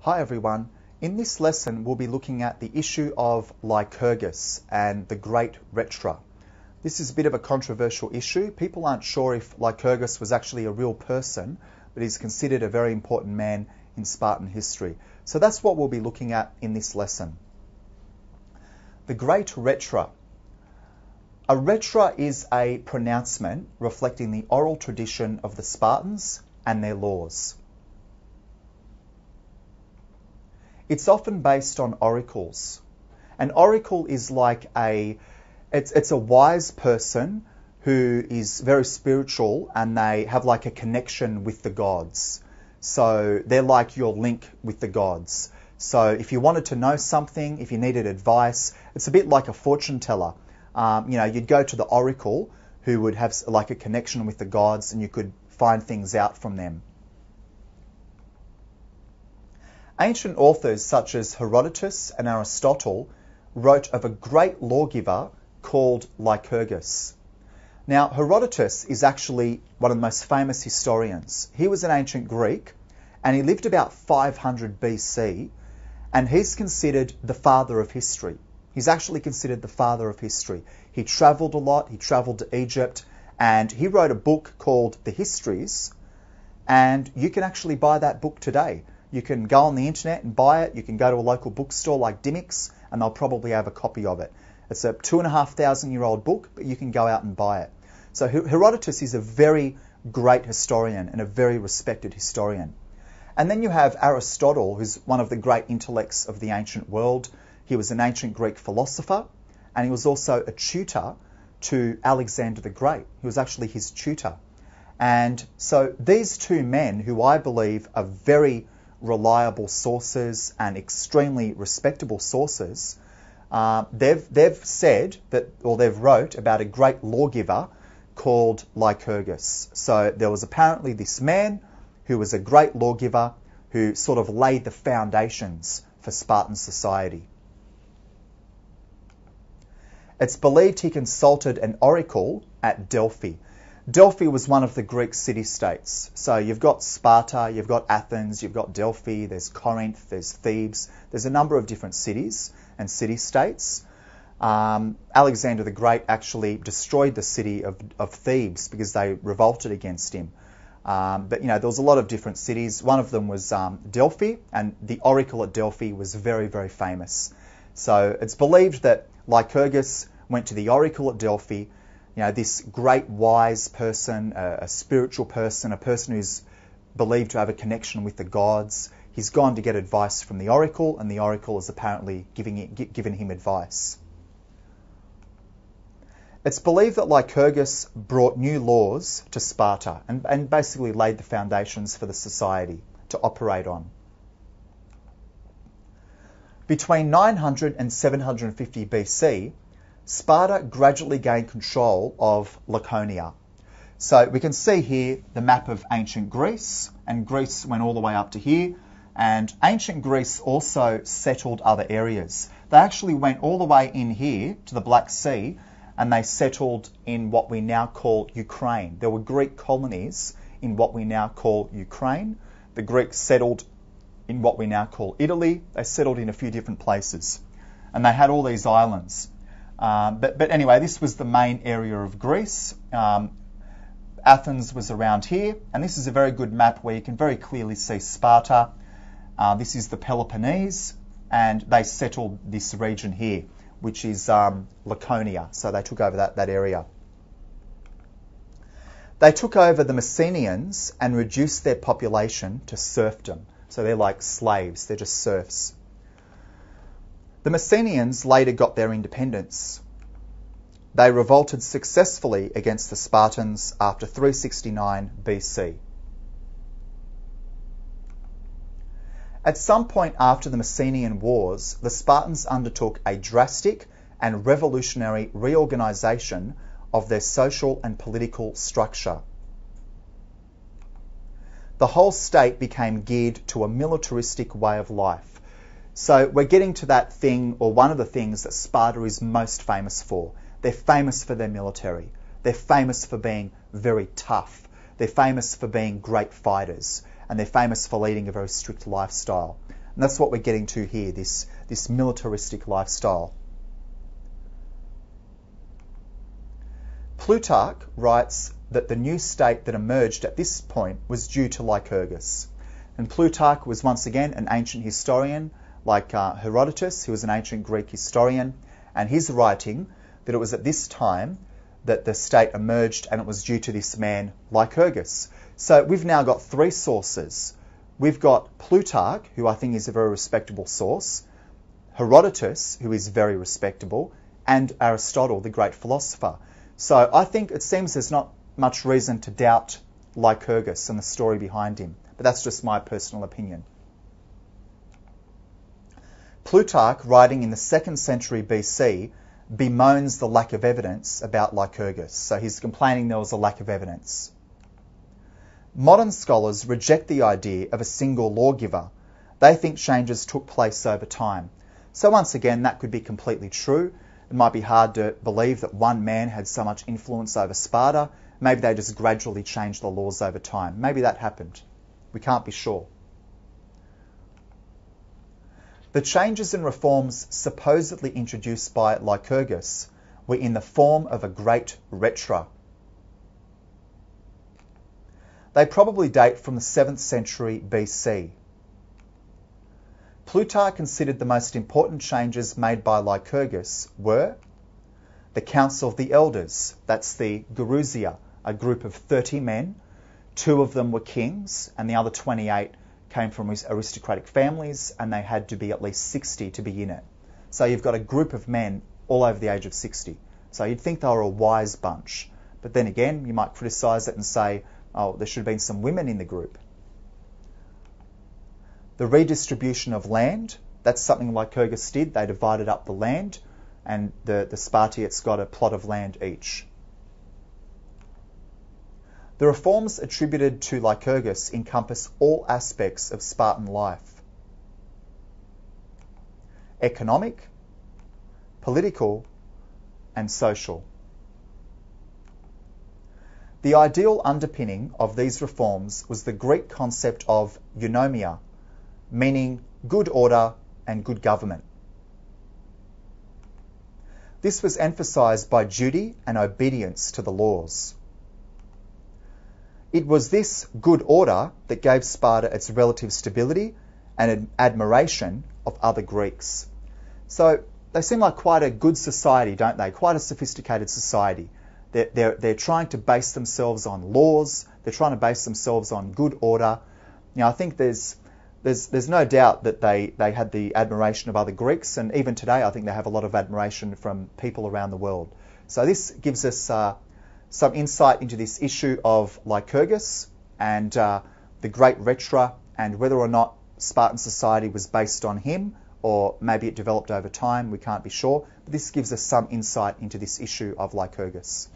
Hi everyone. In this lesson we'll be looking at the issue of Lycurgus and the great Rhetra. This is a bit of a controversial issue. People aren't sure if Lycurgus was actually a real person, but he's considered a very important man in Spartan history. So that's what we'll be looking at in this lesson. The great Rhetra. A Rhetra is a pronouncement reflecting the oral tradition of the Spartans and their laws. It's often based on oracles. An oracle is like it's a wise person who is very spiritual and they have like a connection with the gods. So they're like your link with the gods. So if you wanted to know something, if you needed advice, it's a bit like a fortune teller. You'd go to the oracle who would have like a connection with the gods and you could find things out from them. Ancient authors such as Herodotus and Aristotle wrote of a great lawgiver called Lycurgus. Now, Herodotus is actually one of the most famous historians. He was an ancient Greek and he lived about 500 BC, and he's considered the father of history. He's actually considered the father of history. He travelled a lot, he travelled to Egypt, and he wrote a book called The Histories, and you can actually buy that book today. You can go on the internet and buy it. You can go to a local bookstore like Dimmick's and they'll probably have a copy of it. It's a 2,500-year-old book, but you can go out and buy it. So Herodotus is a very great historian and a very respected historian. And then you have Aristotle, who's one of the great intellects of the ancient world. He was an ancient Greek philosopher and he was also a tutor to Alexander the Great. He was actually his tutor. And so these two men, who I believe are very reliable sources and extremely respectable sources, they've said that, or they've wrote about a great lawgiver called Lycurgus. So there was apparently this man who was a great lawgiver who sort of laid the foundations for Spartan society. It's believed he consulted an oracle at Delphi. Delphi was one of the Greek city-states. So you've got Sparta, you've got Athens, you've got Delphi, there's Corinth, there's Thebes. There's a number of different cities and city-states. Alexander the Great actually destroyed the city of Thebes because they revolted against him. But there was a lot of different cities. One of them was Delphi, and the oracle at Delphi was very, very famous. So it's believed that Lycurgus went to the oracle at Delphi. This great wise person, a spiritual person, a person who's believed to have a connection with the gods. He's gone to get advice from the oracle, and the oracle is apparently given him advice. It's believed that Lycurgus brought new laws to Sparta and basically laid the foundations for the society to operate on. Between 900 and 750 BC, Sparta gradually gained control of Laconia. So we can see here the map of ancient Greece, and Greece went all the way up to here, and ancient Greece also settled other areas. They actually went all the way in here to the Black Sea, and they settled in what we now call Ukraine. There were Greek colonies in what we now call Ukraine. The Greeks settled in what we now call Italy. They settled in a few different places, and they had all these islands. But anyway, this was the main area of Greece. Athens was around here, and this is a very good map where you can very clearly see Sparta. This is the Peloponnese, and they settled this region here, which is Laconia. So they took over that area. They took over the Messenians and reduced their population to serfdom. So they're like slaves, they're just serfs. The Messenians later got their independence. They revolted successfully against the Spartans after 369 BC. At some point after the Messenian Wars, the Spartans undertook a drastic and revolutionary reorganisation of their social and political structure. The whole state became geared to a militaristic way of life. So we're getting to that thing, or one of the things that Sparta is most famous for. They're famous for their military. They're famous for being very tough. They're famous for being great fighters. And they're famous for leading a very strict lifestyle. And that's what we're getting to here, this militaristic lifestyle. Plutarch writes that the new state that emerged at this point was due to Lycurgus. And Plutarch was once again an ancient historian, like Herodotus, who was an ancient Greek historian, and he's writing that it was at this time that the state emerged, and it was due to this man, Lycurgus. So we've now got three sources. We've got Plutarch, who I think is a very respectable source, Herodotus, who is very respectable, and Aristotle, the great philosopher. So I think it seems there's not much reason to doubt Lycurgus and the story behind him, but that's just my personal opinion. Plutarch, writing in the 2nd century BC, bemoans the lack of evidence about Lycurgus. So he's complaining there was a lack of evidence. Modern scholars reject the idea of a single lawgiver. They think changes took place over time. So once again, that could be completely true. It might be hard to believe that one man had so much influence over Sparta. Maybe they just gradually changed the laws over time. Maybe that happened. We can't be sure. The changes and reforms supposedly introduced by Lycurgus were in the form of a great Rhetra. They probably date from the 7th century BC. Plutarch considered the most important changes made by Lycurgus were the Council of the Elders, that's the Gerousia, a group of 30 men. 2 of them were kings, and the other 28 came from aristocratic families, and they had to be at least 60 to be in it. So you've got a group of men all over the age of 60. So you'd think they were a wise bunch. But then again, you might criticise it and say, oh, there should have been some women in the group. The redistribution of land, that's something Lycurgus did. They divided up the land, and the Spartiates got a plot of land each. The reforms attributed to Lycurgus encompass all aspects of Spartan life: economic, political, and social. The ideal underpinning of these reforms was the Greek concept of eunomia, meaning good order and good government. This was emphasised by duty and obedience to the laws. It was this good order that gave Sparta its relative stability and admiration of other Greeks. So they seem like quite a good society, don't they? Quite a sophisticated society. They're trying to base themselves on laws. They're trying to base themselves on good order. Now, I think there's no doubt that they had the admiration of other Greeks, and even today I think they have a lot of admiration from people around the world. So this gives us some insight into this issue of Lycurgus and the great Rhetra, and whether or not Spartan society was based on him, or maybe it developed over time, we can't be sure. But this gives us some insight into this issue of Lycurgus.